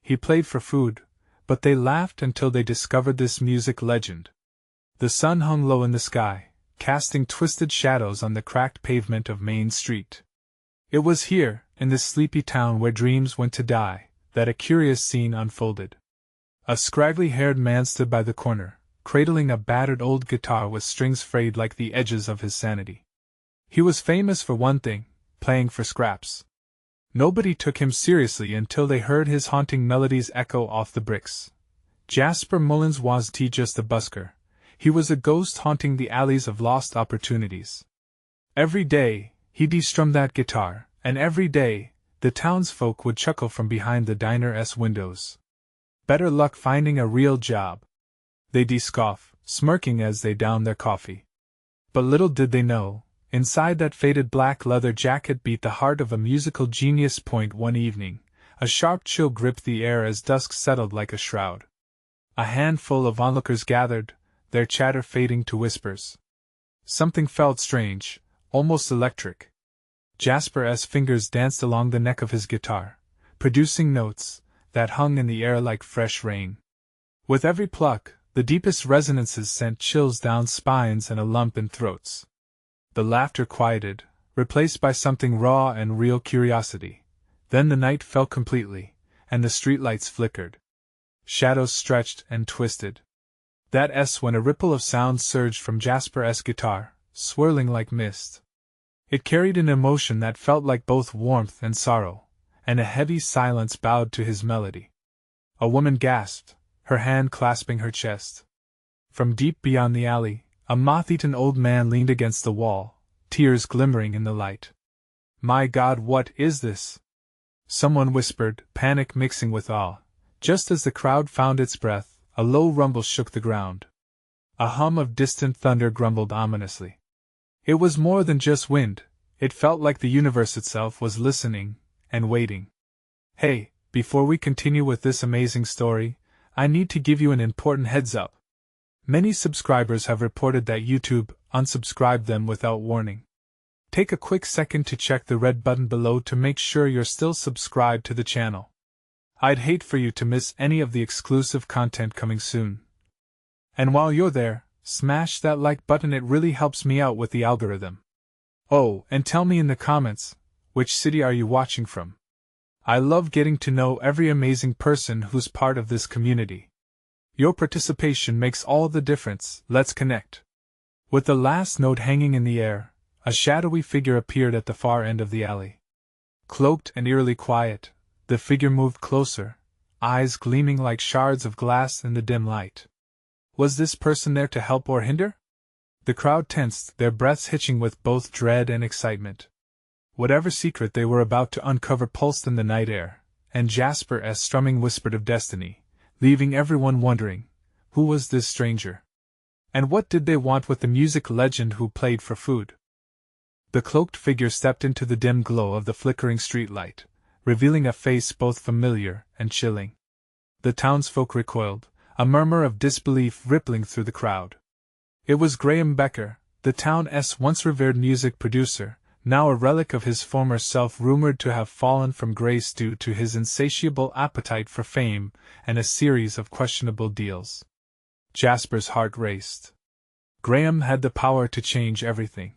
He played for food, but they laughed until they discovered this music legend. The sun hung low in the sky, casting twisted shadows on the cracked pavement of Main Street. It was here, in this sleepy town where dreams went to die, that a curious scene unfolded. A scraggly-haired man stood by the corner, cradling a battered old guitar with strings frayed like the edges of his sanity. He was famous for one thing: playing for scraps. Nobody took him seriously until they heard his haunting melodies echo off the bricks. Jasper Mullins wasn't just a busker. He was a ghost haunting the alleys of lost opportunities. Every day, he de-strummed that guitar, and every day, the townsfolk would chuckle from behind the diner's windows. Better luck finding a real job. They'd scoff, smirking as they downed their coffee. But little did they know, inside that faded black leather jacket beat the heart of a musical genius. One evening, a sharp chill gripped the air as dusk settled like a shroud. A handful of onlookers gathered, their chatter fading to whispers. Something felt strange, almost electric. Jasper's fingers danced along the neck of his guitar, producing notes that hung in the air like fresh rain. With every pluck, the deepest resonances sent chills down spines and a lump in throats. The laughter quieted, replaced by something raw and real: curiosity. Then the night fell completely, and the streetlights flickered. Shadows stretched and twisted. That's when a ripple of sound surged from Jasper's guitar, swirling like mist. It carried an emotion that felt like both warmth and sorrow, and a heavy silence bowed to his melody. A woman gasped, her hand clasping her chest. From deep beyond the alley, a moth-eaten old man leaned against the wall, tears glimmering in the light. "My God, what is this?" someone whispered, panic mixing with awe. Just as the crowd found its breath, a low rumble shook the ground. A hum of distant thunder grumbled ominously. It was more than just wind, it felt like the universe itself was listening and waiting. Hey, before we continue with this amazing story, I need to give you an important heads up. Many subscribers have reported that YouTube unsubscribed them without warning. Take a quick second to check the red button below to make sure you're still subscribed to the channel. I'd hate for you to miss any of the exclusive content coming soon. And while you're there, smash that like button, it really helps me out with the algorithm. Oh, and tell me in the comments, which city are you watching from? I love getting to know every amazing person who's part of this community. Your participation makes all the difference. Let's connect. With the last note hanging in the air, a shadowy figure appeared at the far end of the alley. Cloaked and eerily quiet, the figure moved closer, eyes gleaming like shards of glass in the dim light. Was this person there to help or hinder? The crowd tensed, their breaths hitching with both dread and excitement. Whatever secret they were about to uncover pulsed in the night air, and Jasper's strumming whispered of destiny, leaving everyone wondering, who was this stranger? And what did they want with the music legend who played for food? The cloaked figure stepped into the dim glow of the flickering streetlight, revealing a face both familiar and chilling. The townsfolk recoiled, a murmur of disbelief rippling through the crowd. It was Graham Becker, the town's once revered music producer, now a relic of his former self, rumored to have fallen from grace due to his insatiable appetite for fame and a series of questionable deals. Jasper's heart raced. Graham had the power to change everything.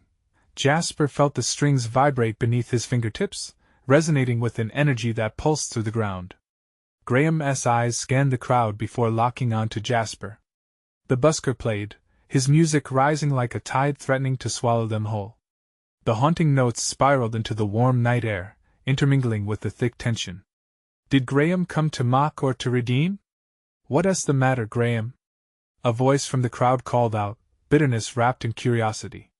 Jasper felt the strings vibrate beneath his fingertips, resonating with an energy that pulsed through the ground. Graham's eyes scanned the crowd before locking on to Jasper. The busker played, his music rising like a tide threatening to swallow them whole. The haunting notes spiraled into the warm night air, intermingling with the thick tension. Did Graham come to mock or to redeem? "What's the matter, Graham?" a voice from the crowd called out, bitterness wrapped in curiosity.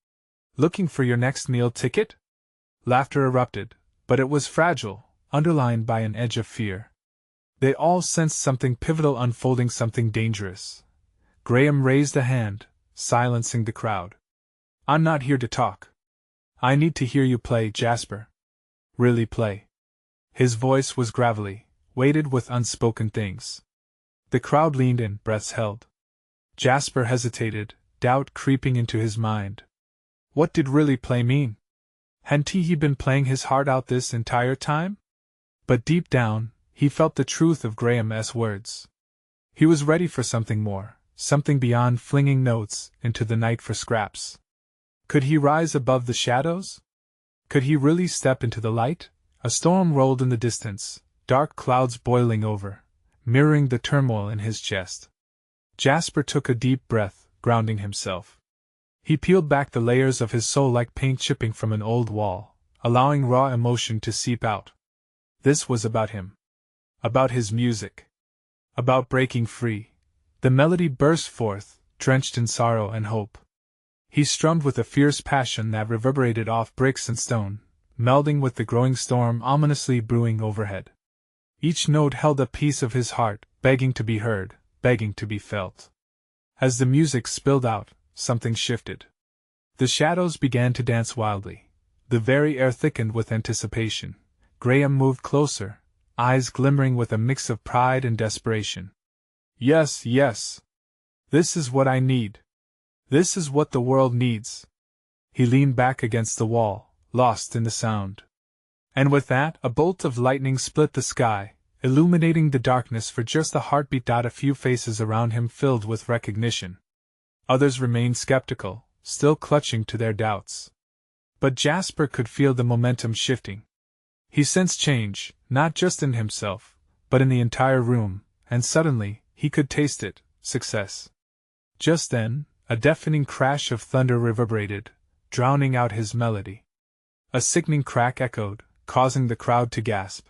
"Looking for your next meal ticket?" Laughter erupted, but it was fragile, underlined by an edge of fear. They all sensed something pivotal unfolding, something dangerous. Graham raised a hand, silencing the crowd. "I'm not here to talk. I need to hear you play, Jasper." "Really play?" His voice was gravelly, weighted with unspoken things. The crowd leaned in, breaths held. Jasper hesitated, doubt creeping into his mind. What did really play mean? Hadn't he been playing his heart out this entire time? But deep down, he felt the truth of Graham's words. He was ready for something more, something beyond flinging notes into the night for scraps. Could he rise above the shadows? Could he really step into the light? A storm rolled in the distance, dark clouds boiling over, mirroring the turmoil in his chest. Jasper took a deep breath, grounding himself. He peeled back the layers of his soul like paint chipping from an old wall, allowing raw emotion to seep out. This was about him. About his music. About breaking free. The melody burst forth, drenched in sorrow and hope. He strummed with a fierce passion that reverberated off bricks and stone, melding with the growing storm ominously brewing overhead. Each note held a piece of his heart, begging to be heard, begging to be felt. As the music spilled out, something shifted. The shadows began to dance wildly. The very air thickened with anticipation. Graham moved closer, eyes glimmering with a mix of pride and desperation. Yes, yes. This is what I need. This is what the world needs. He leaned back against the wall, lost in the sound. And with that, a bolt of lightning split the sky, illuminating the darkness for just a heartbeat. A few faces around him filled with recognition. Others remained skeptical, still clutching to their doubts. But Jasper could feel the momentum shifting. He sensed change, not just in himself, but in the entire room, and suddenly, he could taste it, success. Just then, a deafening crash of thunder reverberated, drowning out his melody. A sickening crack echoed, causing the crowd to gasp.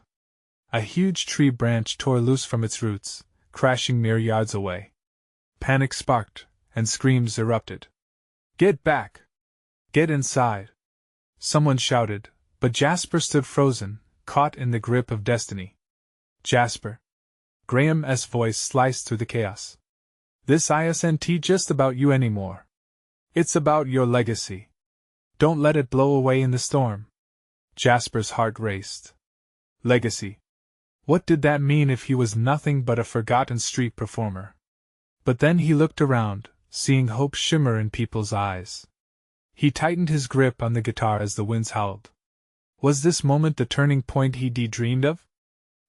A huge tree branch tore loose from its roots, crashing mere yards away. Panic sparked, and screams erupted. Get back! Get inside! Someone shouted, but Jasper stood frozen, caught in the grip of destiny. Jasper. Graham's voice sliced through the chaos. This isn't just about you anymore. It's about your legacy. Don't let it blow away in the storm. Jasper's heart raced. Legacy. What did that mean if he was nothing but a forgotten street performer? But then he looked around, seeing hope shimmer in people's eyes. He tightened his grip on the guitar as the winds howled. Was this moment the turning point he'd dreamed of?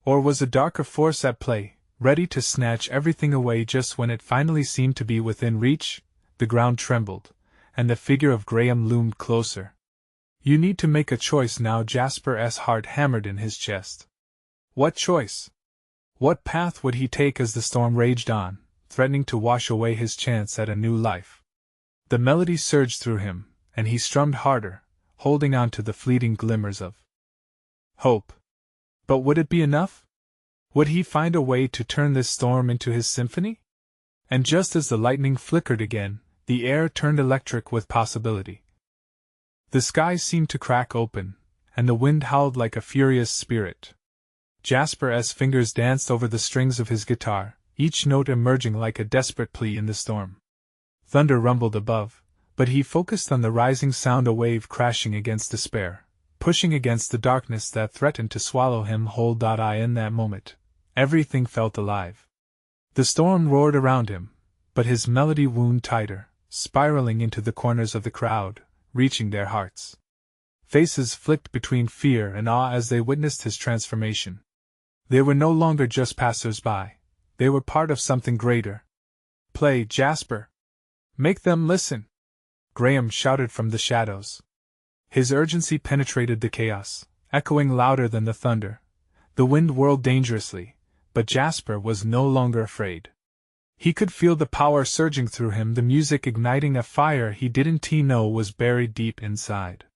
Or was a darker force at play, ready to snatch everything away just when it finally seemed to be within reach? The ground trembled, and the figure of Graham loomed closer. You need to make a choice now. Jasper's heart hammered in his chest. What choice? What path would he take as the storm raged on, threatening to wash away his chance at a new life? The melody surged through him, and he strummed harder, holding on to the fleeting glimmers of hope. But would it be enough? Would he find a way to turn this storm into his symphony? And just as the lightning flickered again, the air turned electric with possibility. The sky seemed to crack open, and the wind howled like a furious spirit. Jasper's fingers danced over the strings of his guitar, each note emerging like a desperate plea in the storm. Thunder rumbled above, but he focused on the rising sound, a wave crashing against despair, pushing against the darkness that threatened to swallow him whole. In that moment, everything felt alive. The storm roared around him, but his melody wound tighter, spiraling into the corners of the crowd, reaching their hearts. Faces flicked between fear and awe as they witnessed his transformation. They were no longer just passersby, they were part of something greater. Play, Jasper! Make them listen! Graham shouted from the shadows. His urgency penetrated the chaos, echoing louder than the thunder. The wind whirled dangerously, but Jasper was no longer afraid. He could feel the power surging through him, the music igniting a fire he didn't know was buried deep inside.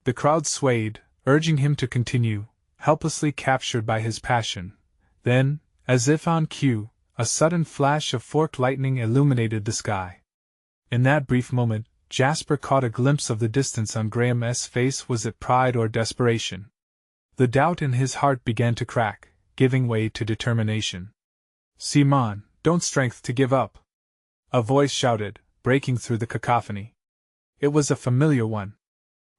The crowd swayed, urging him to continue, helplessly captured by his passion. Then, as if on cue, a sudden flash of forked lightning illuminated the sky. In that brief moment, Jasper caught a glimpse of the distance on Graham's face. Was it pride or desperation? The doubt in his heart began to crack, giving way to determination. Simon, don't strength to give up! A voice shouted, breaking through the cacophony. It was a familiar one.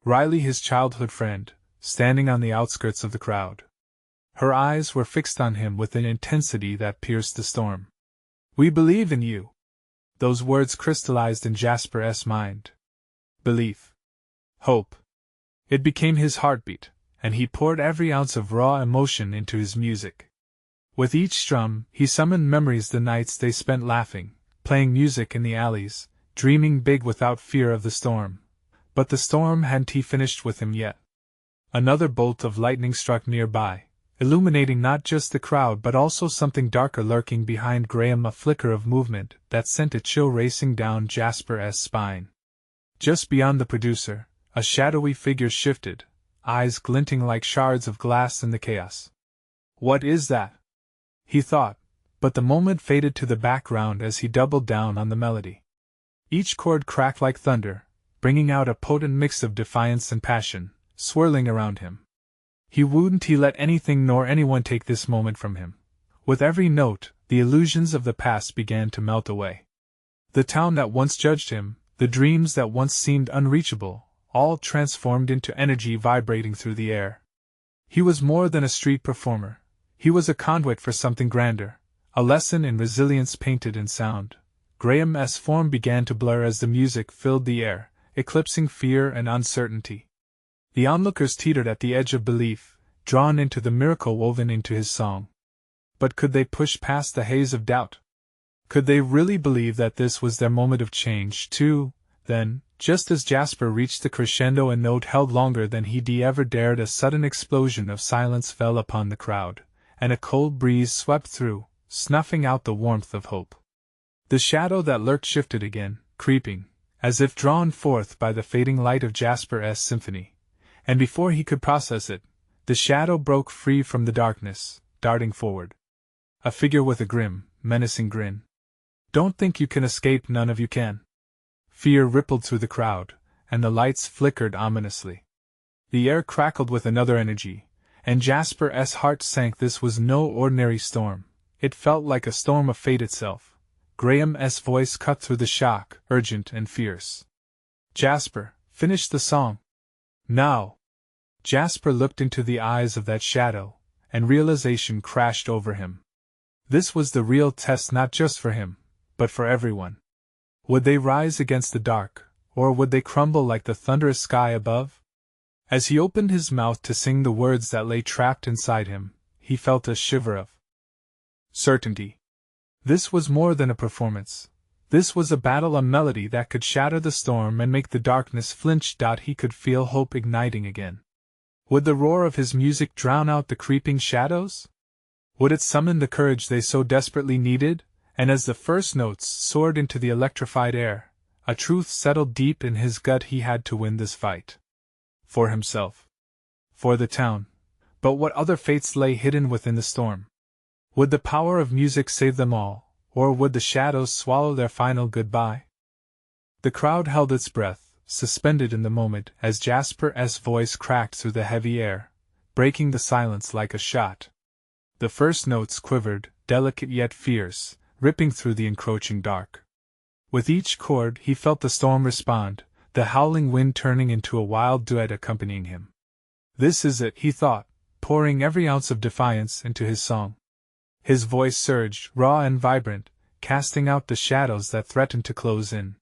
Riley, his childhood friend, standing on the outskirts of the crowd. Her eyes were fixed on him with an intensity that pierced the storm. We believe in you! Those words crystallized in Jasper's mind. Belief. Hope. It became his heartbeat, and he poured every ounce of raw emotion into his music. With each strum, he summoned memories the nights they spent laughing, playing music in the alleys, dreaming big without fear of the storm. But the storm hadn't finished with him yet. Another bolt of lightning struck nearby, illuminating not just the crowd but also something darker lurking behind Graham, a flicker of movement that sent a chill racing down Jasper's spine. Just beyond the producer, a shadowy figure shifted, eyes glinting like shards of glass in the chaos. What is that? He thought, but the moment faded to the background as he doubled down on the melody. Each chord cracked like thunder, bringing out a potent mix of defiance and passion, swirling around him. He wouldn't let anything nor anyone take this moment from him. With every note, the illusions of the past began to melt away. The town that once judged him, the dreams that once seemed unreachable, all transformed into energy vibrating through the air. He was more than a street performer. He was a conduit for something grander, a lesson in resilience painted in sound. Graham's form began to blur as the music filled the air, eclipsing fear and uncertainty. The onlookers teetered at the edge of belief, drawn into the miracle woven into his song. But could they push past the haze of doubt? Could they really believe that this was their moment of change, too? Then, just as Jasper reached the crescendo, a note held longer than he'd ever dared, a sudden explosion of silence fell upon the crowd, and a cold breeze swept through, snuffing out the warmth of hope. The shadow that lurked shifted again, creeping, as if drawn forth by the fading light of Jasper's symphony. And before he could process it, the shadow broke free from the darkness, darting forward. A figure with a grim, menacing grin. "Don't think you can escape, none of you can." Fear rippled through the crowd, and the lights flickered ominously. The air crackled with another energy, and Jasper's heart sank. This was no ordinary storm. It felt like a storm of fate itself. Graham's voice cut through the shock, urgent and fierce. "Jasper, finish the song. Now!" Jasper looked into the eyes of that shadow, and realization crashed over him. This was the real test, not just for him, but for everyone. Would they rise against the dark, or would they crumble like the thunderous sky above? As he opened his mouth to sing the words that lay trapped inside him, he felt a shiver of certainty. This was more than a performance. This was a battle, a melody that could shatter the storm and make the darkness flinch. He could feel hope igniting again. Would the roar of his music drown out the creeping shadows? Would it summon the courage they so desperately needed? And as the first notes soared into the electrified air, a truth settled deep in his gut: he had to win this fight. For himself. For the town. But what other fates lay hidden within the storm? Would the power of music save them all, or would the shadows swallow their final goodbye? The crowd held its breath, suspended in the moment, as Jasper's voice cracked through the heavy air, breaking the silence like a shot. The first notes quivered, delicate yet fierce, ripping through the encroaching dark. With each chord he felt the storm respond, the howling wind turning into a wild duet accompanying him. This is it, he thought, pouring every ounce of defiance into his song. His voice surged, raw and vibrant, casting out the shadows that threatened to close in.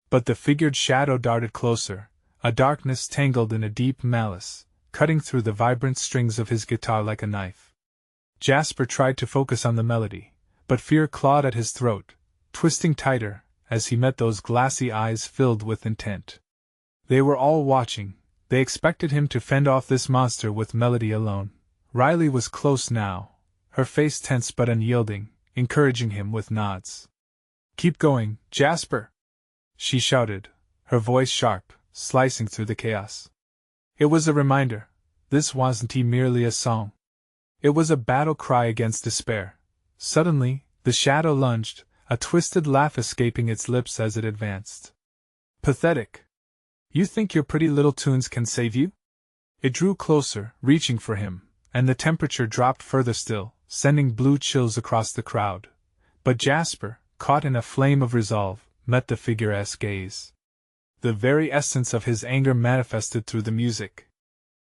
But the figured shadow darted closer, a darkness tangled in a deep malice, cutting through the vibrant strings of his guitar like a knife. Jasper tried to focus on the melody, but fear clawed at his throat, twisting tighter, as he met those glassy eyes filled with intent. They were all watching. They expected him to fend off this monster with melody alone. Riley was close now, her face tense but unyielding, encouraging him with nods. "Keep going, Jasper!" she shouted, her voice sharp, slicing through the chaos. It was a reminder. This wasn't merely a song. It was a battle cry against despair. Suddenly, the shadow lunged, a twisted laugh escaping its lips as it advanced. "Pathetic! You think your pretty little tunes can save you?" It drew closer, reaching for him, and the temperature dropped further still, sending blue chills across the crowd. But Jasper, caught in a flame of resolve, met the figure's gaze. The very essence of his anger manifested through the music.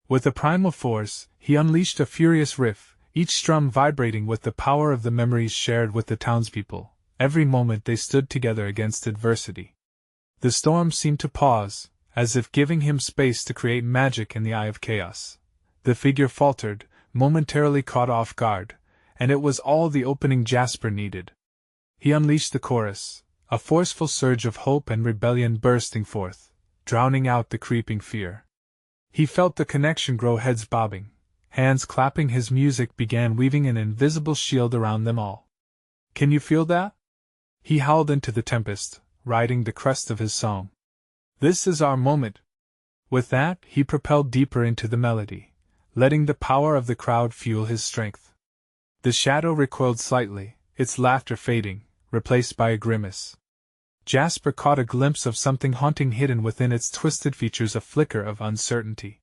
With a primal force, he unleashed a furious riff, each strum vibrating with the power of the memories shared with the townspeople. Every moment they stood together against adversity. The storm seemed to pause, as if giving him space to create magic in the eye of chaos. The figure faltered, momentarily caught off guard, and it was all the opening Jasper needed. He unleashed the chorus, a forceful surge of hope and rebellion bursting forth, drowning out the creeping fear. He felt the connection grow, heads bobbing, hands clapping. His music began weaving an invisible shield around them all. "Can you feel that?" He howled into the tempest, riding the crest of his song. "This is our moment." With that, he propelled deeper into the melody, letting the power of the crowd fuel his strength. The shadow recoiled slightly, its laughter fading, replaced by a grimace. Jasper caught a glimpse of something haunting hidden within its twisted features, a flicker of uncertainty.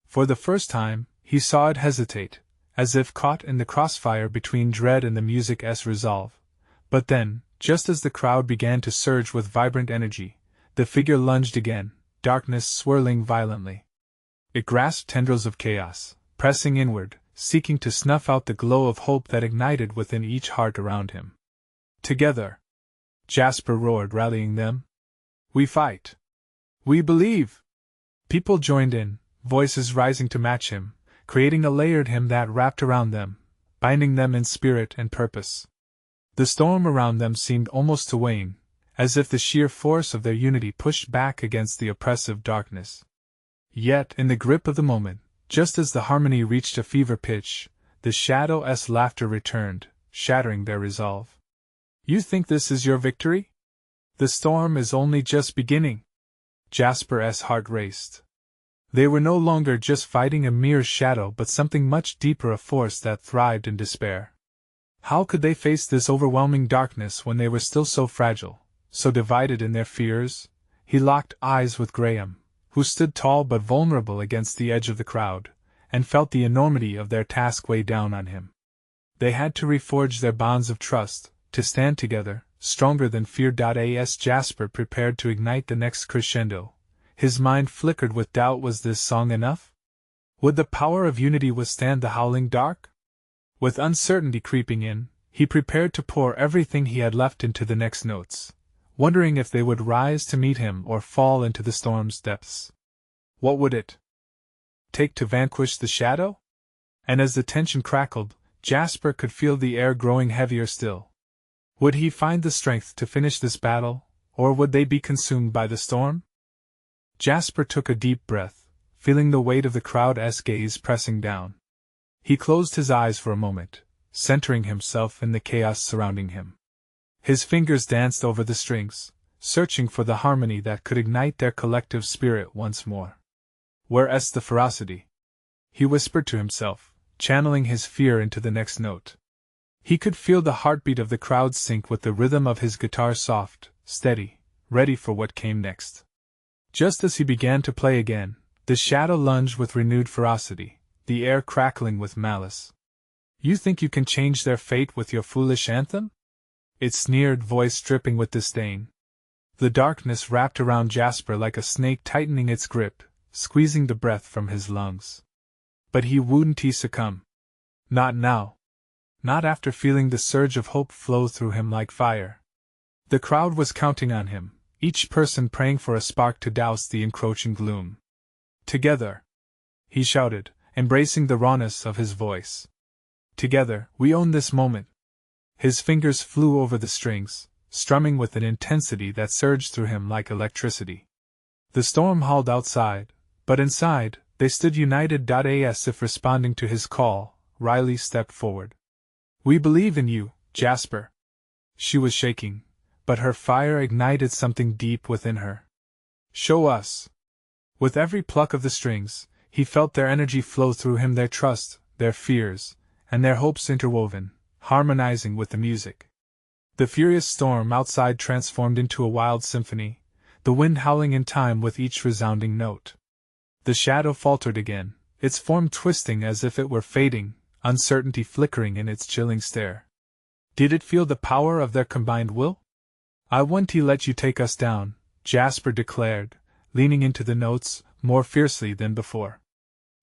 For the first time, he saw it hesitate, as if caught in the crossfire between dread and the music's resolve. But then, just as the crowd began to surge with vibrant energy, the figure lunged again, darkness swirling violently. It grasped tendrils of chaos, pressing inward, seeking to snuff out the glow of hope that ignited within each heart around him. "Together!" Jasper roared, rallying them. "We fight! We believe!" People joined in, voices rising to match him, creating a layered hymn that wrapped around them, binding them in spirit and purpose. The storm around them seemed almost to wane, as if the sheer force of their unity pushed back against the oppressive darkness. Yet, in the grip of the moment, just as the harmony reached a fever pitch, the shadow's laughter returned, shattering their resolve. "You think this is your victory? The storm is only just beginning." Jasper's heart raced. They were no longer just fighting a mere shadow, but something much deeper, a force that thrived in despair. How could they face this overwhelming darkness when they were still so fragile, so divided in their fears? He locked eyes with Graham, who stood tall but vulnerable against the edge of the crowd, and felt the enormity of their task weigh down on him. They had to reforge their bonds of trust, to stand together, stronger than fear. As Jasper prepared to ignite the next crescendo, his mind flickered with doubt. Was this song enough? Would the power of unity withstand the howling dark? With uncertainty creeping in, he prepared to pour everything he had left into the next notes, wondering if they would rise to meet him or fall into the storm's depths. What would it take to vanquish the shadow? And as the tension crackled, Jasper could feel the air growing heavier still. Would he find the strength to finish this battle, or would they be consumed by the storm? Jasper took a deep breath, feeling the weight of the crowd's gaze pressing down. He closed his eyes for a moment, centering himself in the chaos surrounding him. His fingers danced over the strings, searching for the harmony that could ignite their collective spirit once more. "Where's the ferocity?" he whispered to himself, channeling his fear into the next note. He could feel the heartbeat of the crowd sync with the rhythm of his guitar, soft, steady, ready for what came next. Just as he began to play again, the shadow lunged with renewed ferocity, the air crackling with malice. "You think you can change their fate with your foolish anthem?" It sneered, voice dripping with disdain. The darkness wrapped around Jasper like a snake, tightening its grip, squeezing the breath from his lungs. But he wouldn't succumb. Not now. Not after feeling the surge of hope flow through him like fire. The crowd was counting on him, each person praying for a spark to douse the encroaching gloom. "Together!" he shouted, embracing the rawness of his voice. "Together, we own this moment!" His fingers flew over the strings, strumming with an intensity that surged through him like electricity. The storm howled outside, but inside, they stood united. As if responding to his call, Riley stepped forward. "We believe in you, Jasper." She was shaking, but her fire ignited something deep within her. "Show us." With every pluck of the strings, he felt their energy flow through him, their trust, their fears, and their hopes interwoven, harmonizing with the music. The furious storm outside transformed into a wild symphony, the wind howling in time with each resounding note. The shadow faltered again, its form twisting as if it were fading, uncertainty flickering in its chilling stare. Did it feel the power of their combined will? "I won't let you take us down," Jasper declared, leaning into the notes more fiercely than before.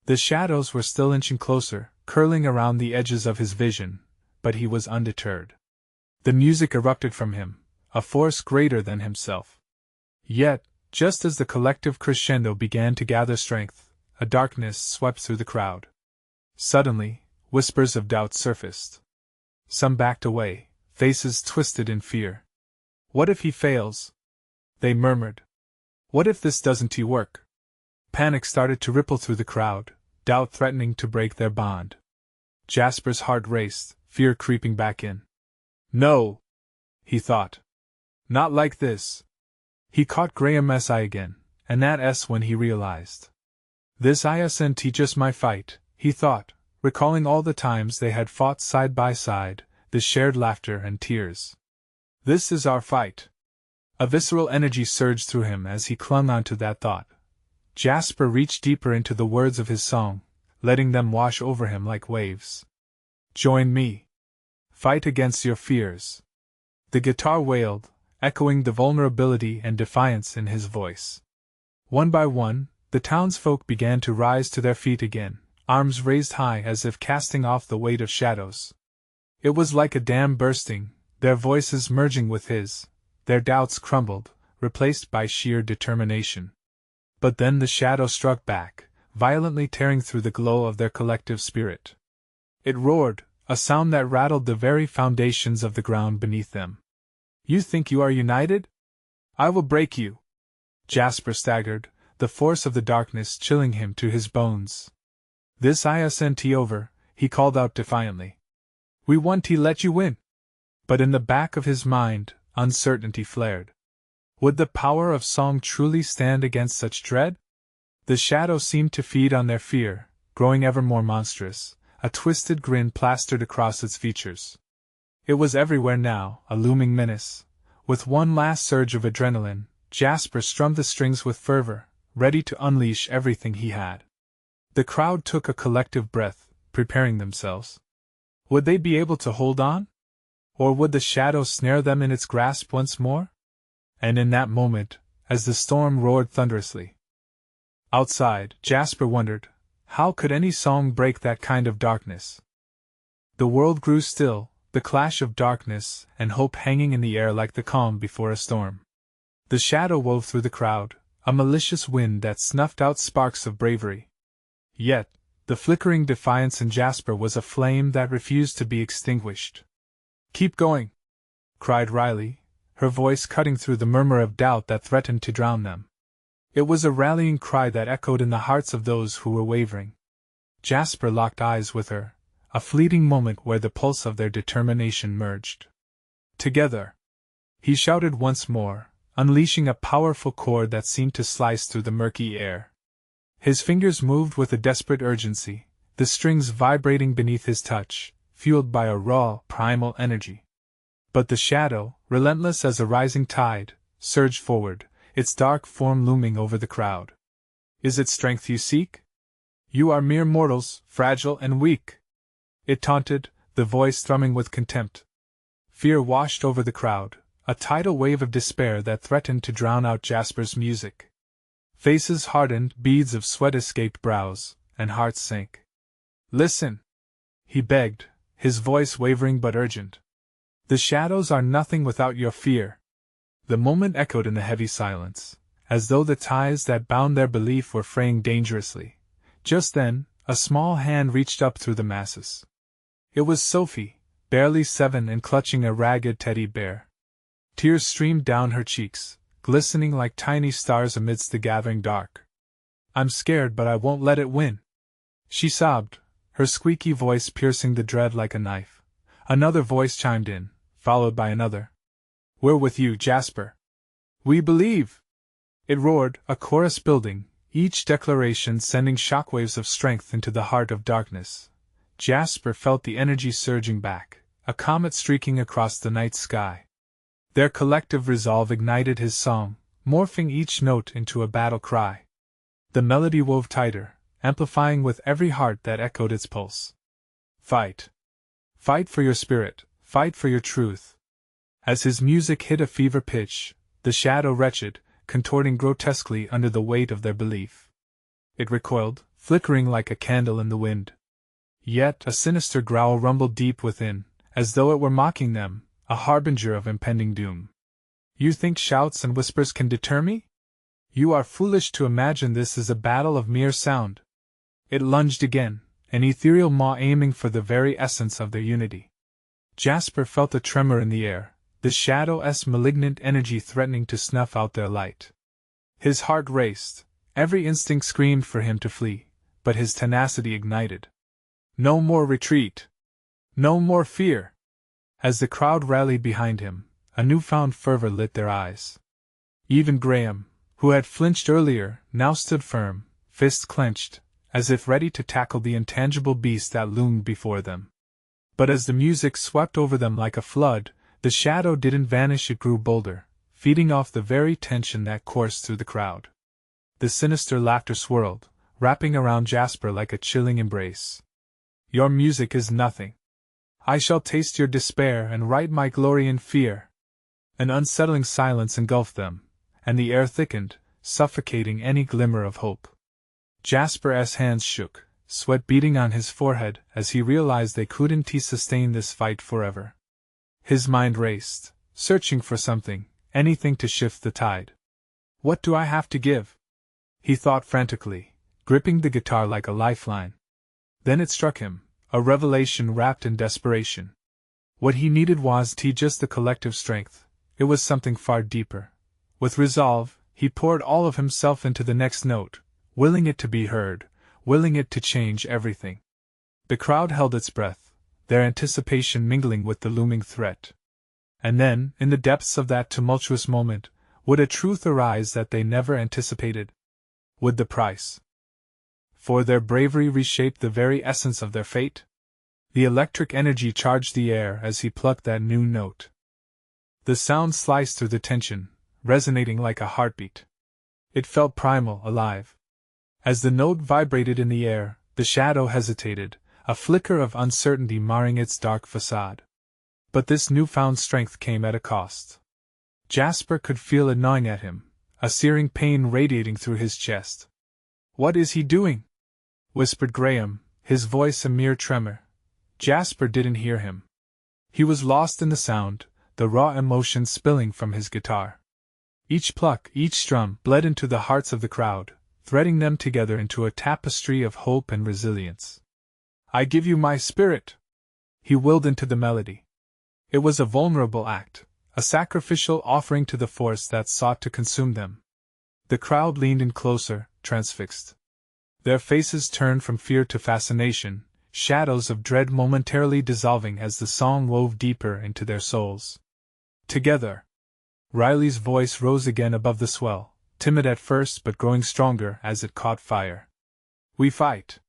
The shadows were still inching closer, curling around the edges of his vision, but he was undeterred. The music erupted from him, a force greater than himself. Yet, just as the collective crescendo began to gather strength, a darkness swept through the crowd. Suddenly, whispers of doubt surfaced. Some backed away, faces twisted in fear. What if he fails? They murmured. What if this doesn't work? Panic started to ripple through the crowd, doubt threatening to break their bond. Jasper's heart raced, fear creeping back in. No! He thought. Not like this. He caught Graham's eye again, and that S when he realized. This isn't just my fight, he thought, recalling all the times they had fought side by side, the shared laughter and tears. This is our fight. A visceral energy surged through him as he clung onto that thought. Jasper reached deeper into the words of his song, letting them wash over him like waves. Join me. Fight against your fears. The guitar wailed, echoing the vulnerability and defiance in his voice. One by one, the townsfolk began to rise to their feet again, arms raised high as if casting off the weight of shadows. It was like a dam bursting, their voices merging with his. Their doubts crumbled, replaced by sheer determination. But then the shadow struck back, violently tearing through the glow of their collective spirit. It roared, a sound that rattled the very foundations of the ground beneath them. You think you are united? I will break you. Jasper staggered, the force of the darkness chilling him to his bones. This isn't over, he called out defiantly. We want to let you win. But in the back of his mind, uncertainty flared. Would the power of song truly stand against such dread? The shadow seemed to feed on their fear, growing ever more monstrous, a twisted grin plastered across its features. It was everywhere now, a looming menace. With one last surge of adrenaline, Jasper strummed the strings with fervor, ready to unleash everything he had. The crowd took a collective breath, preparing themselves. Would they be able to hold on? Or would the shadow snare them in its grasp once more? And in that moment, as the storm roared thunderously outside, Jasper wondered, how could any song break that kind of darkness? The world grew still, the clash of darkness and hope hanging in the air like the calm before a storm. The shadow wove through the crowd, a malicious wind that snuffed out sparks of bravery. Yet, the flickering defiance in Jasper was a flame that refused to be extinguished. Keep going! Cried Riley, her voice cutting through the murmur of doubt that threatened to drown them. It was a rallying cry that echoed in the hearts of those who were wavering. Jasper locked eyes with her, a fleeting moment where the pulse of their determination merged. Together! He shouted once more, unleashing a powerful chord that seemed to slice through the murky air. His fingers moved with a desperate urgency, the strings vibrating beneath his touch, fueled by a raw, primal energy. But the shadow, relentless as a rising tide, surged forward, its dark form looming over the crowd. Is it strength you seek? You are mere mortals, fragile and weak. It taunted, the voice thrumming with contempt. Fear washed over the crowd, a tidal wave of despair that threatened to drown out Jasper's music. Faces hardened, beads of sweat escaped brows, and hearts sank. Listen! He begged, his voice wavering but urgent. The shadows are nothing without your fear. The moment echoed in the heavy silence, as though the ties that bound their belief were fraying dangerously. Just then, a small hand reached up through the masses. It was Sophie, barely 7 and clutching a ragged teddy bear. Tears streamed down her cheeks, glistening like tiny stars amidst the gathering dark. I'm scared, but I won't let it win. She sobbed, her squeaky voice piercing the dread like a knife. Another voice chimed in, followed by another. We're with you, Jasper. We believe! It roared, a chorus building, each declaration sending shockwaves of strength into the heart of darkness. Jasper felt the energy surging back, a comet streaking across the night sky. Their collective resolve ignited his song, morphing each note into a battle cry. The melody wove tighter, amplifying with every heart that echoed its pulse. Fight! Fight for your spirit, fight for your truth. As his music hit a fever pitch, the shadow wretched, contorting grotesquely under the weight of their belief. It recoiled, flickering like a candle in the wind. Yet a sinister growl rumbled deep within, as though it were mocking them, a harbinger of impending doom. You think shouts and whispers can deter me? You are foolish to imagine this is a battle of mere sound. It lunged again, an ethereal maw aiming for the very essence of their unity. Jasper felt a tremor in the air, the shadow's malignant energy threatening to snuff out their light. His heart raced, every instinct screamed for him to flee, but his tenacity ignited. No more retreat! No more fear! As the crowd rallied behind him, a newfound fervor lit their eyes. Even Graham, who had flinched earlier, now stood firm, fists clenched, as if ready to tackle the intangible beast that loomed before them. But as the music swept over them like a flood, the shadow didn't vanish, it grew bolder, feeding off the very tension that coursed through the crowd. The sinister laughter swirled, wrapping around Jasper like a chilling embrace. Your music is nothing. I shall taste your despair and write my glory in fear. An unsettling silence engulfed them, and the air thickened, suffocating any glimmer of hope. Jasper's hands shook, sweat beading on his forehead as he realized they couldn't sustain this fight forever. His mind raced, searching for something, anything to shift the tide. What do I have to give? He thought frantically, gripping the guitar like a lifeline. Then it struck him, a revelation wrapped in desperation. What he needed wasn't just the collective strength, it was something far deeper. With resolve, he poured all of himself into the next note, willing it to be heard, willing it to change everything. The crowd held its breath, their anticipation mingling with the looming threat. And then, in the depths of that tumultuous moment, would a truth arise that they never anticipated? Would the price for their bravery reshape the very essence of their fate? The electric energy charged the air as he plucked that new note. The sound sliced through the tension, resonating like a heartbeat. It felt primal, alive. As the note vibrated in the air, the shadow hesitated, a flicker of uncertainty marring its dark facade. But this newfound strength came at a cost. Jasper could feel it gnawing at him, a searing pain radiating through his chest. "What is he doing?" whispered Graham, his voice a mere tremor. Jasper didn't hear him. He was lost in the sound, the raw emotion spilling from his guitar. Each pluck, each strum, bled into the hearts of the crowd, threading them together into a tapestry of hope and resilience. "I give you my spirit!" he willed into the melody. It was a vulnerable act, a sacrificial offering to the force that sought to consume them. The crowd leaned in closer, transfixed. Their faces turned from fear to fascination, shadows of dread momentarily dissolving as the song wove deeper into their souls. Together! Riley's voice rose again above the swell, timid at first but growing stronger as it caught fire. "We fight!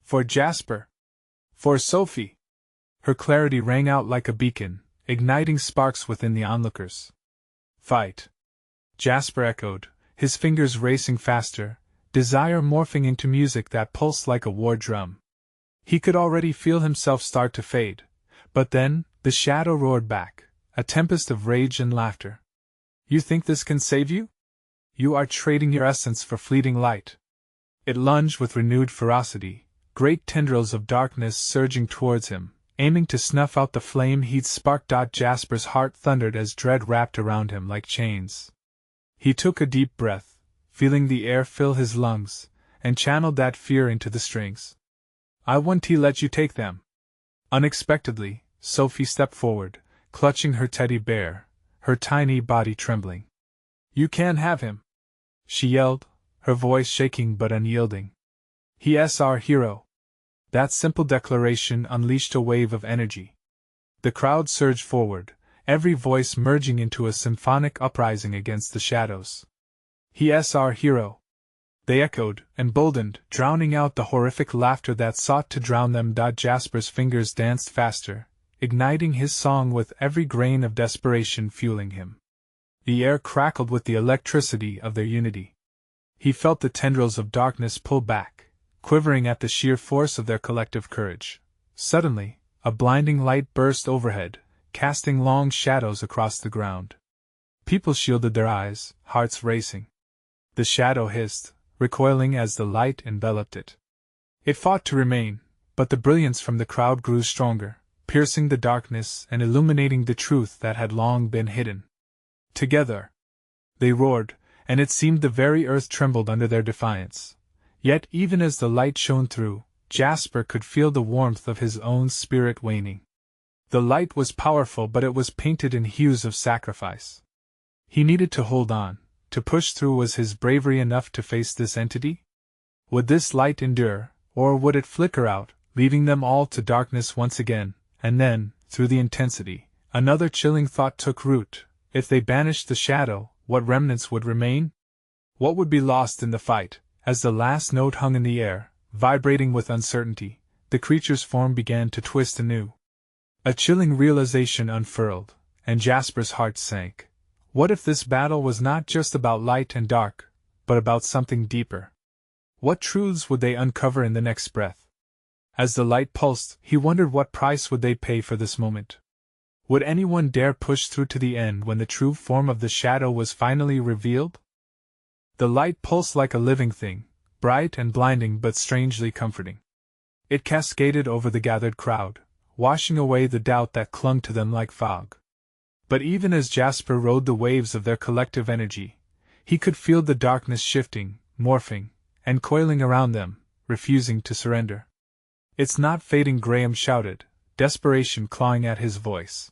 For Jasper! For Sophie!" Her clarity rang out like a beacon, igniting sparks within the onlookers. "Fight!" Jasper echoed, his fingers racing faster, desire morphing into music that pulsed like a war drum. He could already feel himself start to fade, but then, the shadow roared back, a tempest of rage and laughter. "You think this can save you? You are trading your essence for fleeting light." It lunged with renewed ferocity, great tendrils of darkness surging towards him, aiming to snuff out the flame he'd sparked. Jasper's heart thundered as dread wrapped around him like chains. He took a deep breath, feeling the air fill his lungs, and channeled that fear into the strings. "I won't let you take them." Unexpectedly, Sophie stepped forward, clutching her teddy bear, her tiny body trembling. "You can't have him!" she yelled, her voice shaking but unyielding. "He's our hero." That simple declaration unleashed a wave of energy. The crowd surged forward, every voice merging into a symphonic uprising against the shadows. "He's our hero!" They echoed, emboldened, drowning out the horrific laughter that sought to drown them. Jasper's fingers danced faster, igniting his song with every grain of desperation fueling him. The air crackled with the electricity of their unity. He felt the tendrils of darkness pull back, quivering at the sheer force of their collective courage. Suddenly, a blinding light burst overhead, casting long shadows across the ground. People shielded their eyes, hearts racing. The shadow hissed, recoiling as the light enveloped it. It fought to remain, but the brilliance from the crowd grew stronger, piercing the darkness and illuminating the truth that had long been hidden. Together, they roared, and it seemed the very earth trembled under their defiance. Yet even as the light shone through, Jasper could feel the warmth of his own spirit waning. The light was powerful, but it was painted in hues of sacrifice. He needed to hold on, to push through. Was his bravery enough to face this entity? Would this light endure, or would it flicker out, leaving them all to darkness once again? And then, through the intensity, another chilling thought took root. If they banished the shadow, what remnants would remain? What would be lost in the fight? As the last note hung in the air, vibrating with uncertainty, the creature's form began to twist anew. A chilling realization unfurled, and Jasper's heart sank. What if this battle was not just about light and dark, but about something deeper? What truths would they uncover in the next breath? As the light pulsed, he wondered what price would they pay for this moment. Would anyone dare push through to the end when the true form of the shadow was finally revealed? The light pulsed like a living thing, bright and blinding but strangely comforting. It cascaded over the gathered crowd, washing away the doubt that clung to them like fog. But even as Jasper rode the waves of their collective energy, he could feel the darkness shifting, morphing, and coiling around them, refusing to surrender. "It's not fading," Graham shouted, desperation clawing at his voice.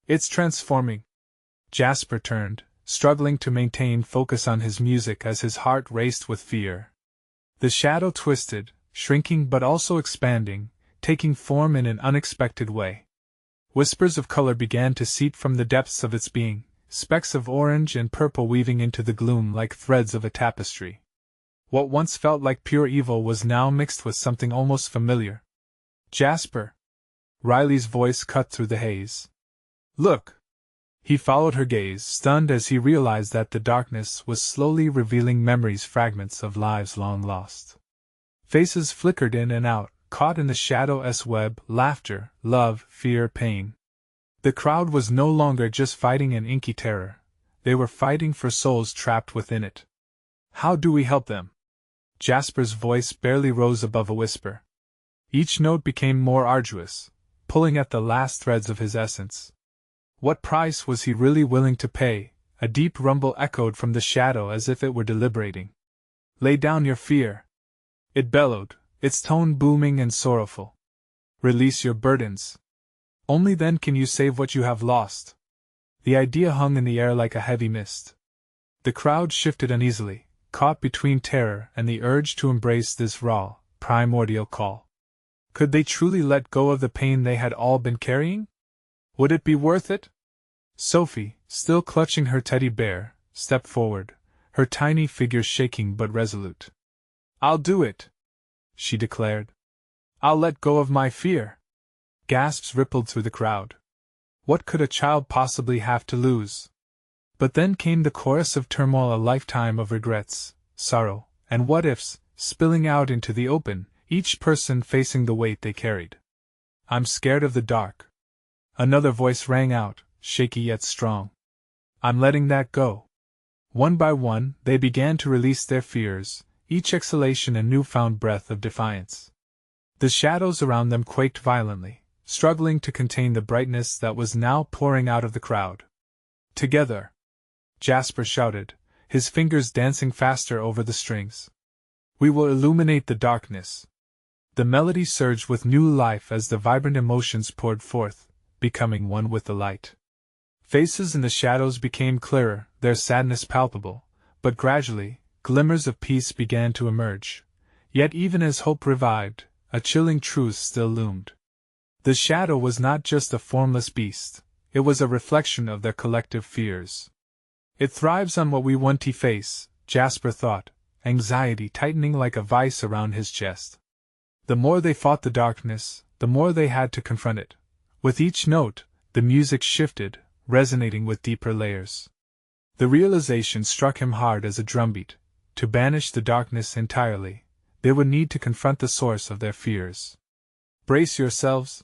"It's transforming." Jasper turned, struggling to maintain focus on his music as his heart raced with fear. The shadow twisted, shrinking but also expanding, taking form in an unexpected way. Whispers of color began to seep from the depths of its being, specks of orange and purple weaving into the gloom like threads of a tapestry. What once felt like pure evil was now mixed with something almost familiar. "Jasper!" Riley's voice cut through the haze. "Look!" He followed her gaze, stunned as he realized that the darkness was slowly revealing memories, fragments of lives long lost. Faces flickered in and out, caught in the shadow's web, laughter, love, fear, pain. The crowd was no longer just fighting an inky terror, they were fighting for souls trapped within it. "How do we help them?" Jasper's voice barely rose above a whisper. Each note became more arduous, pulling at the last threads of his essence. What price was he really willing to pay? A deep rumble echoed from the shadow as if it were deliberating. "Lay down your fear," it bellowed, its tone booming and sorrowful. "Release your burdens. Only then can you save what you have lost." The idea hung in the air like a heavy mist. The crowd shifted uneasily, caught between terror and the urge to embrace this raw, primordial call. Could they truly let go of the pain they had all been carrying? Would it be worth it? Sophie, still clutching her teddy bear, stepped forward, her tiny figure shaking but resolute. "I'll do it," she declared. "I'll let go of my fear." Gasps rippled through the crowd. What could a child possibly have to lose? But then came the chorus of turmoil, a lifetime of regrets, sorrow, and what-ifs, spilling out into the open, each person facing the weight they carried. "I'm scared of the dark." Another voice rang out, shaky yet strong. "I'm letting that go." One by one, they began to release their fears, each exhalation a newfound breath of defiance. The shadows around them quaked violently, struggling to contain the brightness that was now pouring out of the crowd. "Together!" Jasper shouted, his fingers dancing faster over the strings. "We will illuminate the darkness." The melody surged with new life as the vibrant emotions poured forth, becoming one with the light. Faces in the shadows became clearer, their sadness palpable, but gradually, glimmers of peace began to emerge. Yet even as hope revived, a chilling truth still loomed. The shadow was not just a formless beast, it was a reflection of their collective fears. "It thrives on what we want to face," Jasper thought, anxiety tightening like a vice around his chest. The more they fought the darkness, the more they had to confront it. With each note, the music shifted, resonating with deeper layers. The realization struck him hard as a drumbeat. To banish the darkness entirely, they would need to confront the source of their fears. "Brace yourselves!"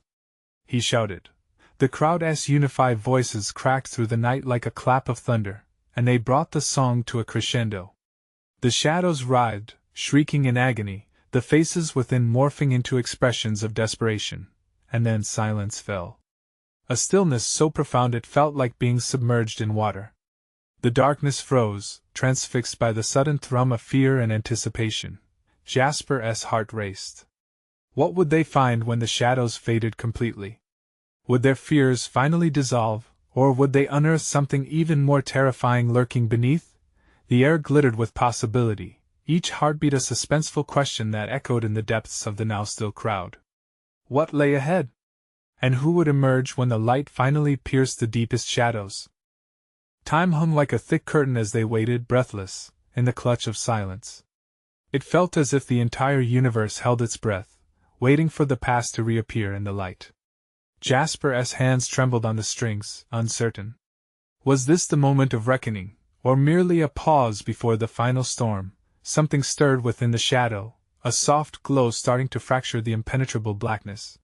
he shouted. The crowd's unified voices cracked through the night like a clap of thunder, and they brought the song to a crescendo. The shadows writhed, shrieking in agony, the faces within morphing into expressions of desperation, and then silence fell. A stillness so profound it felt like being submerged in water. The darkness froze, transfixed by the sudden thrum of fear and anticipation. Jasper's heart raced. What would they find when the shadows faded completely? Would their fears finally dissolve, or would they unearth something even more terrifying lurking beneath? The air glittered with possibility, each heartbeat a suspenseful question that echoed in the depths of the now still crowd. What lay ahead? And who would emerge when the light finally pierced the deepest shadows? Time hung like a thick curtain as they waited, breathless, in the clutch of silence. It felt as if the entire universe held its breath, waiting for the past to reappear in the light. Jasper's hands trembled on the strings, uncertain. Was this the moment of reckoning, or merely a pause before the final storm? Something stirred within the shadow, a soft glow starting to fracture the impenetrable blackness.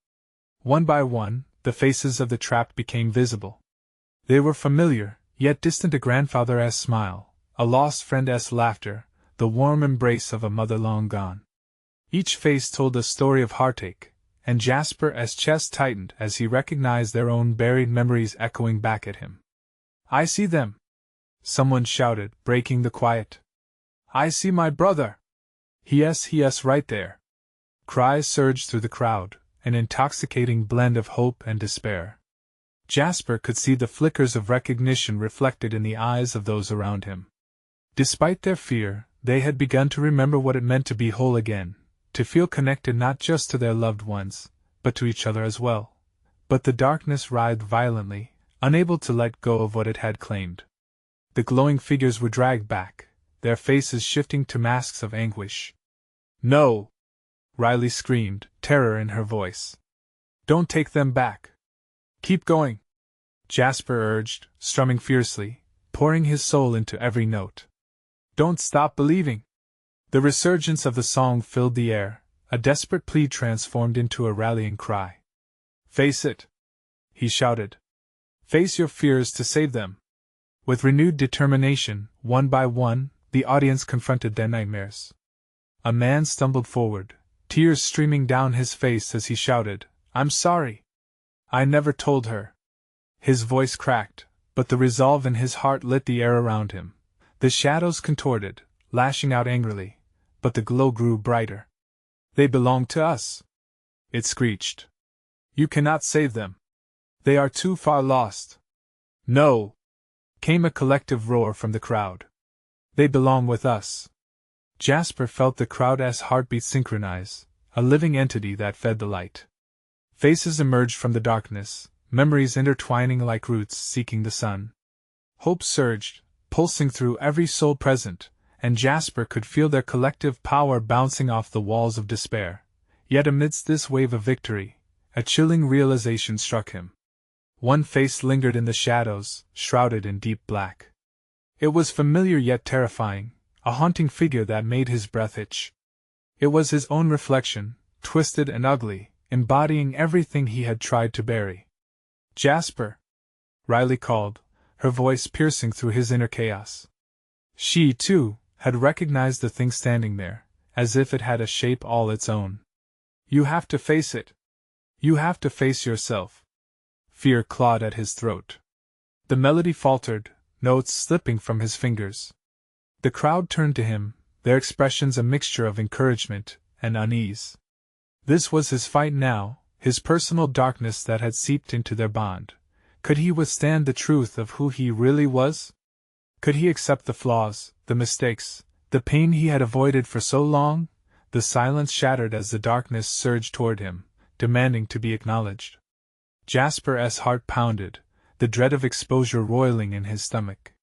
One by one, the faces of the trapped became visible. They were familiar, yet distant, a grandfather's smile, a lost friend's laughter, the warm embrace of a mother long gone. Each face told a story of heartache, and Jasper's chest tightened as he recognized their own buried memories echoing back at him. "I see them!" someone shouted, breaking the quiet. "I see my brother!" He is right there!" Cries surged through the crowd, an intoxicating blend of hope and despair. Jasper could see the flickers of recognition reflected in the eyes of those around him. Despite their fear, they had begun to remember what it meant to be whole again, to feel connected not just to their loved ones, but to each other as well. But the darkness writhed violently, unable to let go of what it had claimed. The glowing figures were dragged back, their faces shifting to masks of anguish. "No!" Riley screamed, terror in her voice. "Don't take them back! Keep going!" Jasper urged, strumming fiercely, pouring his soul into every note. "Don't stop believing!" The resurgence of the song filled the air, a desperate plea transformed into a rallying cry. "Face it!" he shouted. "Face your fears to save them!" With renewed determination, one by one, the audience confronted their nightmares. A man stumbled forward, tears streaming down his face as he shouted, "I'm sorry! I never told her!" His voice cracked, but the resolve in his heart lit the air around him. The shadows contorted, lashing out angrily, but the glow grew brighter. "They belong to us!" it screeched. "You cannot save them! They are too far lost!" "No!" came a collective roar from the crowd. "They belong with us!" Jasper felt the crowd's heartbeat synchronize, a living entity that fed the light. Faces emerged from the darkness, memories intertwining like roots seeking the sun. Hope surged, pulsing through every soul present, and Jasper could feel their collective power bouncing off the walls of despair. Yet amidst this wave of victory, a chilling realization struck him. One face lingered in the shadows, shrouded in deep black. It was familiar yet terrifying, a haunting figure that made his breath itch. It was his own reflection, twisted and ugly, embodying everything he had tried to bury. "Jasper!" Riley called, her voice piercing through his inner chaos. She, too, had recognized the thing standing there, as if it had a shape all its own. "You have to face it. You have to face yourself." Fear clawed at his throat. The melody faltered, notes slipping from his fingers. The crowd turned to him, their expressions a mixture of encouragement and unease. This was his fight now, his personal darkness that had seeped into their bond. Could he withstand the truth of who he really was? Could he accept the flaws, the mistakes, the pain he had avoided for so long? The silence shattered as the darkness surged toward him, demanding to be acknowledged. Jasper's heart pounded, the dread of exposure roiling in his stomach.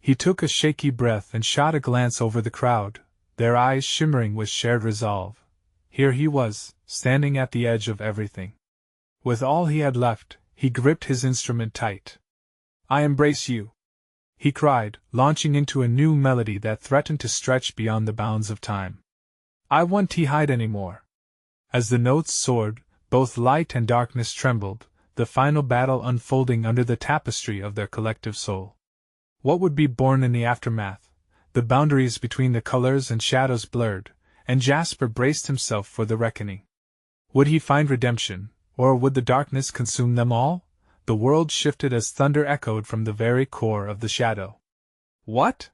He took a shaky breath and shot a glance over the crowd, their eyes shimmering with shared resolve. Here he was, standing at the edge of everything. With all he had left, he gripped his instrument tight. "I embrace you!" he cried, launching into a new melody that threatened to stretch beyond the bounds of time. "I won't hide anymore." As the notes soared, both light and darkness trembled, the final battle unfolding under the tapestry of their collective soul. What would be born in the aftermath? The boundaries between the colors and shadows blurred, and Jasper braced himself for the reckoning. Would he find redemption, or would the darkness consume them all? The world shifted as thunder echoed from the very core of the shadow. What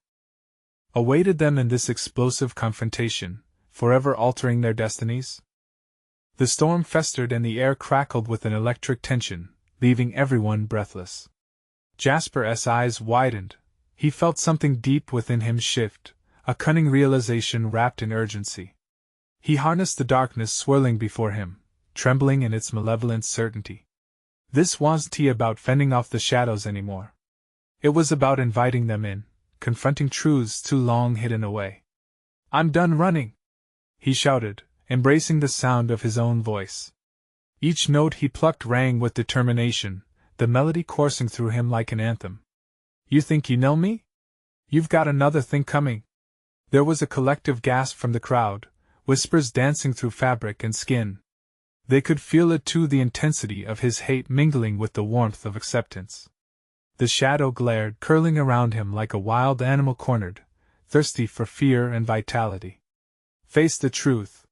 awaited them in this explosive confrontation, forever altering their destinies? The storm festered and the air crackled with an electric tension, leaving everyone breathless. Jasper's eyes widened. He felt something deep within him shift, a cunning realization wrapped in urgency. He harnessed the darkness swirling before him, trembling in its malevolent certainty. This wasn't about fending off the shadows anymore. It was about inviting them in, confronting truths too long hidden away. "I'm done running!" he shouted, embracing the sound of his own voice. Each note he plucked rang with determination, the melody coursing through him like an anthem. "You think you know me? You've got another thing coming." There was a collective gasp from the crowd, whispers dancing through fabric and skin. They could feel it too, the intensity of his hate mingling with the warmth of acceptance. The shadow glared, curling around him like a wild animal cornered, thirsty for fear and vitality. "Face the truth!"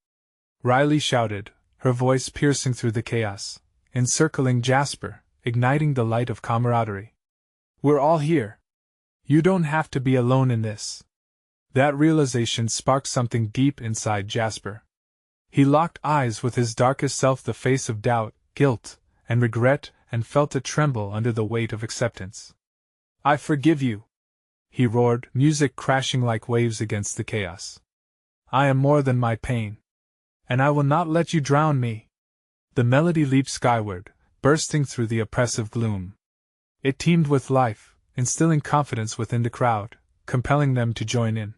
Riley shouted, her voice piercing through the chaos, encircling Jasper, igniting the light of camaraderie. "We're all here. You don't have to be alone in this." That realization sparked something deep inside Jasper. He locked eyes with his darkest self, the face of doubt, guilt, and regret, and felt it tremble under the weight of acceptance. "I forgive you!" he roared, music crashing like waves against the chaos. "I am more than my pain. And I will not let you drown me." The melody leaped skyward, bursting through the oppressive gloom. It teemed with life, instilling confidence within the crowd, compelling them to join in.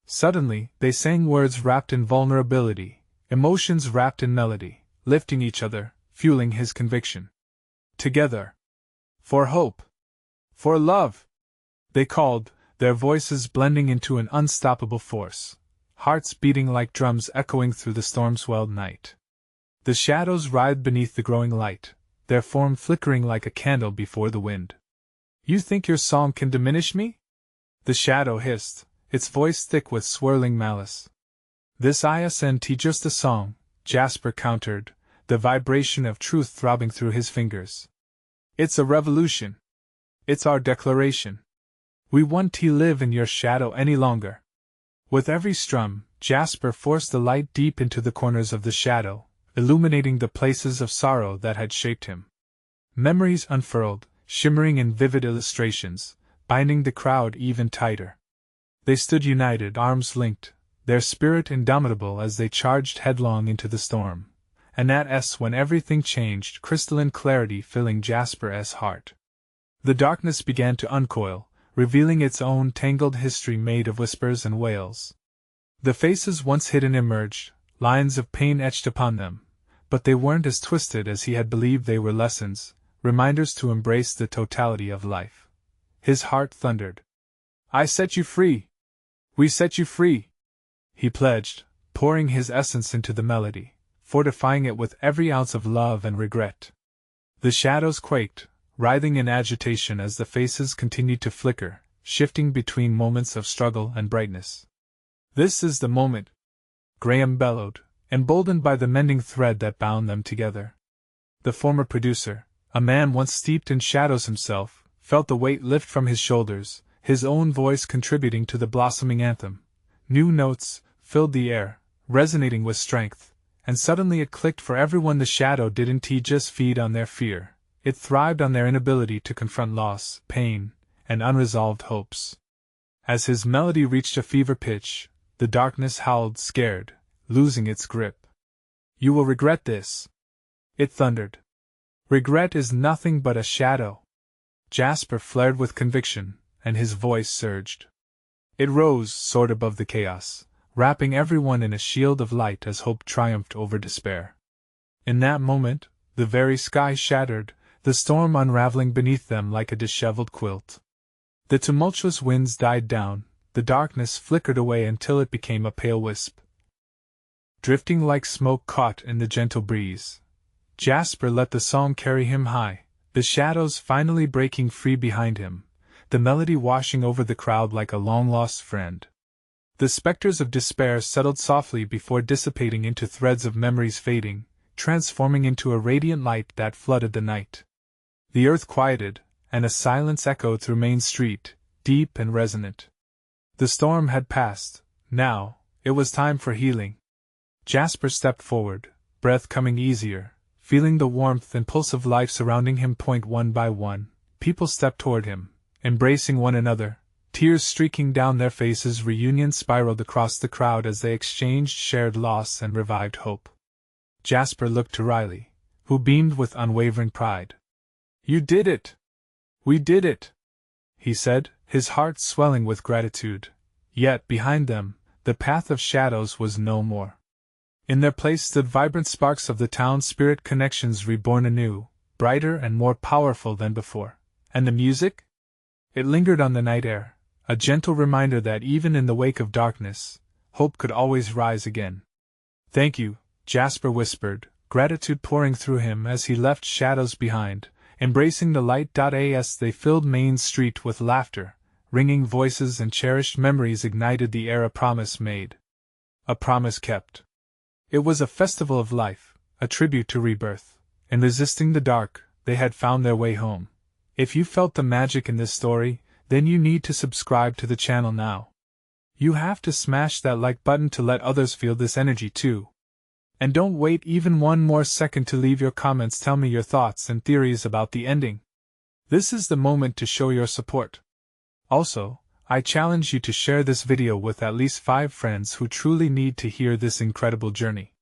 Suddenly, they sang words wrapped in vulnerability, emotions wrapped in melody, lifting each other, fueling his conviction. "Together! For hope! For love!" they called, their voices blending into an unstoppable force, hearts beating like drums echoing through the storm-swelled night. The shadows writhed beneath the growing light, their form flickering like a candle before the wind. "You think your song can diminish me?" the shadow hissed, its voice thick with swirling malice. "This isn't just a song," Jasper countered, the vibration of truth throbbing through his fingers. "It's a revolution. It's our declaration. We won't live in your shadow any longer." With every strum, Jasper forced the light deep into the corners of the shadow, illuminating the places of sorrow that had shaped him. Memories unfurled, shimmering in vivid illustrations, binding the crowd even tighter. They stood united, arms linked, their spirit indomitable as they charged headlong into the storm. And that's when everything changed, crystalline clarity filling Jasper's heart. The darkness began to uncoil, revealing its own tangled history made of whispers and wails. The faces once hidden emerged, lines of pain etched upon them, but they weren't as twisted as he had believed. They were lessons, reminders to embrace the totality of life. His heart thundered. "I set you free! We set you free!" he pledged, pouring his essence into the melody, fortifying it with every ounce of love and regret. The shadows quaked, writhing in agitation as the faces continued to flicker, shifting between moments of struggle and brightness. "This is the moment!" Graham bellowed, emboldened by the mending thread that bound them together. The former producer, a man once steeped in shadows himself, felt the weight lift from his shoulders, his own voice contributing to the blossoming anthem. New notes filled the air, resonating with strength, and suddenly it clicked for everyone. The shadow didn't just feed on their fear, it thrived on their inability to confront loss, pain, and unresolved hopes. As his melody reached a fever pitch, the darkness howled, scared, losing its grip. "You will regret this," it thundered. "Regret is nothing but a shadow." Jasper flared with conviction, and his voice surged. It rose, soared above the chaos, wrapping everyone in a shield of light as hope triumphed over despair. In that moment, the very sky shattered, the storm unraveling beneath them like a disheveled quilt. The tumultuous winds died down, the darkness flickered away until it became a pale wisp, drifting like smoke caught in the gentle breeze. Jasper let the song carry him high, the shadows finally breaking free behind him, the melody washing over the crowd like a long-lost friend. The specters of despair settled softly before dissipating into threads of memories fading, transforming into a radiant light that flooded the night. The earth quieted, and a silence echoed through Main Street, deep and resonant. The storm had passed. Now, it was time for healing. Jasper stepped forward, breath coming easier, feeling the warmth and pulse of life surrounding him. One by one, people stepped toward him, embracing one another, tears streaking down their faces. Reunion spiraled across the crowd as they exchanged shared loss and revived hope. Jasper looked to Riley, who beamed with unwavering pride. "You did it! We did it!" he said, his heart swelling with gratitude. Yet, behind them, the path of shadows was no more. In their place stood vibrant sparks of the town spirit, connections reborn anew, brighter and more powerful than before. And the music? It lingered on the night air, a gentle reminder that even in the wake of darkness, hope could always rise again. "Thank you," Jasper whispered, gratitude pouring through him as he left shadows behind, embracing the light. As they filled Main Street with laughter, ringing voices and cherished memories ignited the air. A promise made. A promise kept. It was a festival of life, a tribute to rebirth. In resisting the dark, they had found their way home. If you felt the magic in this story, then you need to subscribe to the channel now. You have to smash that like button to let others feel this energy too. And don't wait even one more second to leave your comments. Tell me your thoughts and theories about the ending. This is the moment to show your support. Also, I challenge you to share this video with at least 5 friends who truly need to hear this incredible journey.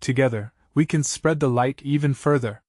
Together, we can spread the light even further.